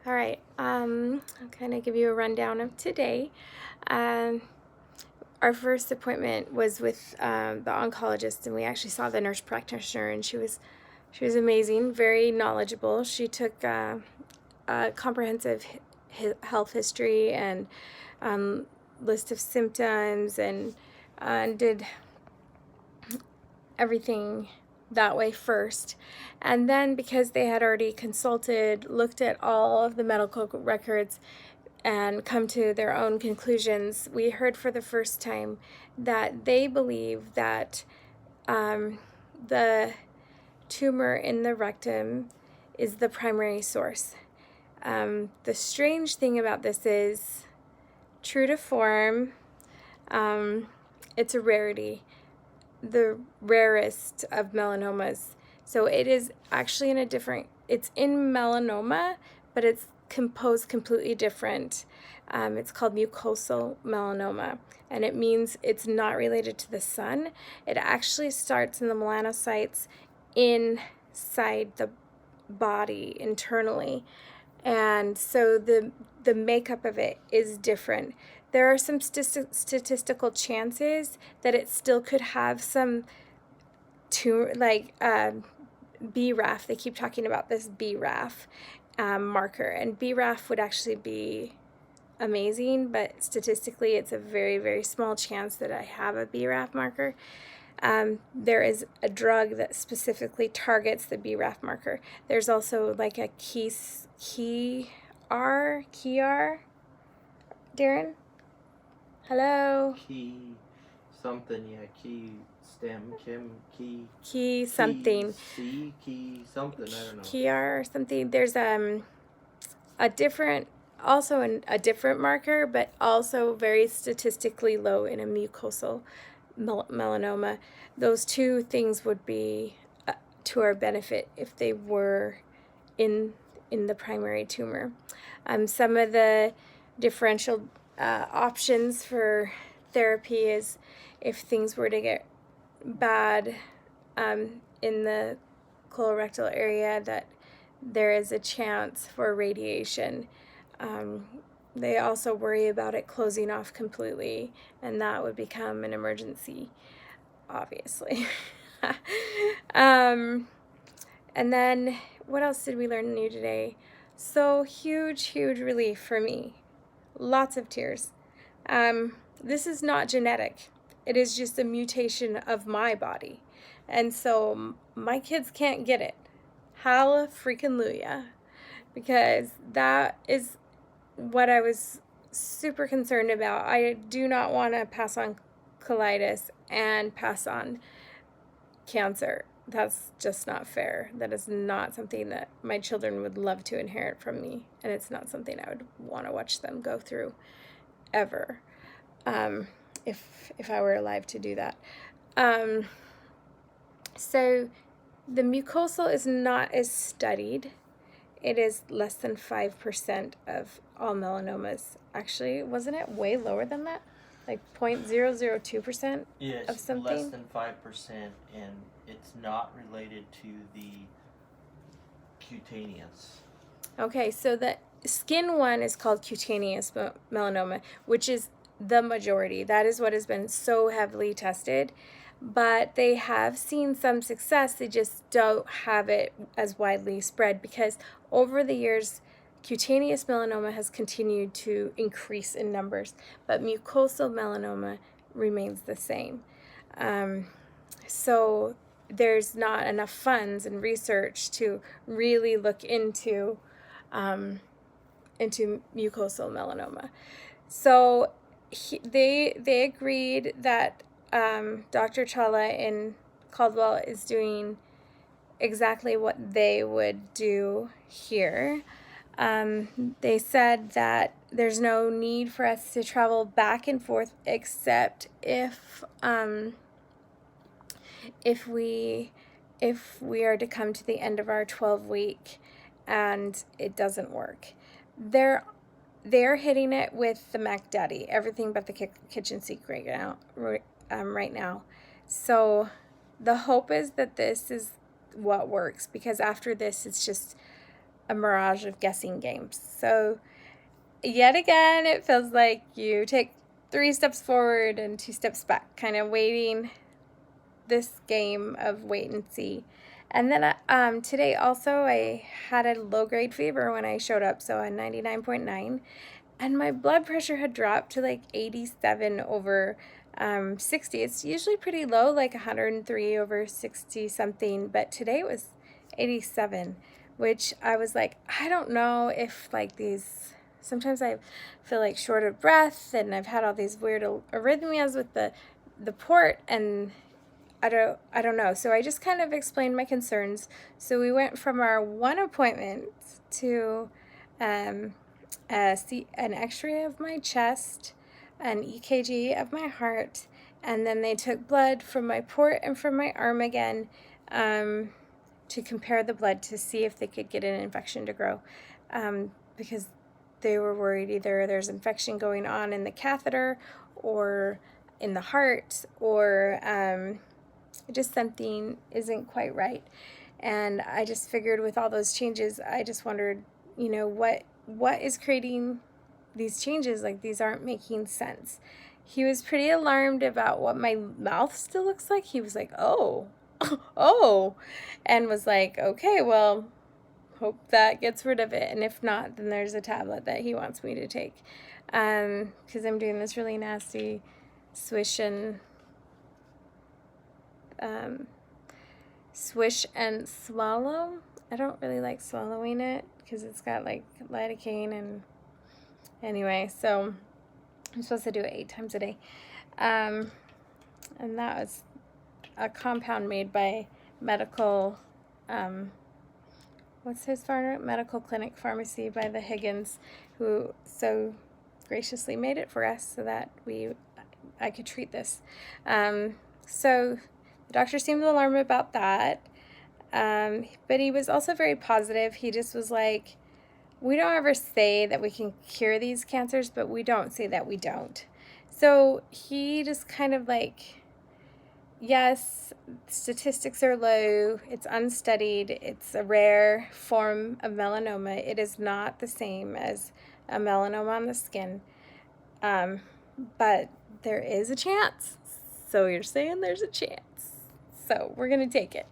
All right, I'll kind of give you a rundown of today. Um, our first appointment was with the oncologist, and we actually saw the nurse practitioner, and she was amazing, very knowledgeable. She took a comprehensive health history and um, list of symptoms, and did everything that way first. And then, because they had already consulted, looked at all of the medical records, and come to their own conclusions, we heard for the first time that they believe that the tumor in the rectum is the primary source. The strange thing about this is, true to form, it's a rarity, the rarest of melanomas. So it is actually it's in melanoma, but it's composed completely different. It's called mucosal melanoma, and it means it's not related to the sun. It actually starts in the melanocytes inside the body internally, and so the makeup of it is different. There are some statistical chances that it still could have some tumor, like BRAF. They keep talking about this BRAF marker, and BRAF would actually be amazing, but statistically it's a very, very small chance that I have a BRAF marker. There is a drug that specifically targets the BRAF marker. There's also like a KER, Darren? Hello? Key something, yeah, key stem, Key something. key something, I don't know. KER or something. There's a different, also a different marker, but also very statistically low in a mucosal melanoma. Those two things would be to our benefit if they were in the primary tumor. Some of the differential options for therapy is, if things were to get bad in the colorectal area, that there is a chance for radiation. They also worry about it closing off completely, and that would become an emergency, obviously. And then, what else did we learn new today? So, huge relief for me. Lots of tears. This is not genetic. It is just a mutation of my body. And so my kids can't get it. Hallelujah. Because that is what I was super concerned about. I do not want to pass on colitis and pass on cancer. That's just not fair. That is not something that my children would love to inherit from me, and it's not something I would want to watch them go through ever, if I were alive to do that. So the mucosal is not as studied. It is less than 5% of all melanomas. Actually, wasn't it way lower than that? Like 0.002% Yes, of something? less than 5%, and it's not related to the cutaneous. Okay, so the skin one is called cutaneous melanoma, which is the majority. That is what has been so heavily tested. But they have seen some success. They just don't have it as widely spread, because over the years, cutaneous melanoma has continued to increase in numbers, but mucosal melanoma remains the same. So there's not enough funds and research to really look into mucosal melanoma. So they agreed that Dr. Chawla in Caldwell is doing exactly what they would do here. They said that there's no need for us to travel back and forth, except if we are to come to the end of our 12-week and it doesn't work. They're hitting it with the Mac Daddy, everything but the kitchen sink right now. So the hope is that this is what works, because after this, it's just a mirage of guessing games. So yet again, it feels like you take 3 steps forward and 2 steps back, kind of waiting this game of wait and see. And then today also I had a low-grade fever when I showed up, so a 99.9, and my blood pressure had dropped to like 87 over 60. It's usually pretty low, like 103 over 60 something, but today it was 87, which I was like, I don't know if like these, sometimes I feel like short of breath, and I've had all these weird arrhythmias with the port, and I don't know. So I just kind of explained my concerns. So we went from our one appointment to an X-ray of my chest, an EKG of my heart, and then they took blood from my port and from my arm again to compare the blood to see if they could get an infection to grow, because they were worried either there's infection going on in the catheter or in the heart, or just something isn't quite right. And I just figured with all those changes, I just wondered, what is creating these changes? Like, these aren't making sense. He was pretty alarmed about what my mouth still looks like. He was like, oh, oh, and was like, okay, well, hope that gets rid of it. And if not, then there's a tablet that he wants me to take, because I'm doing this really nasty swish and swallow. I don't really like swallowing it because it's got like lidocaine, and anyway, so I'm supposed to do it 8 times a day. And that was a compound made by medical, medical clinic pharmacy by the Higgins, who so graciously made it for us so that I could treat this. So the doctor seemed alarmed about that, but he was also very positive. He just was like, we don't ever say that we can cure these cancers, but we don't say that we don't. So he just kind of like, yes, statistics are low, it's unstudied, it's a rare form of melanoma. It is not the same as a melanoma on the skin, but there is a chance. So you're saying there's a chance. So we're going to take it.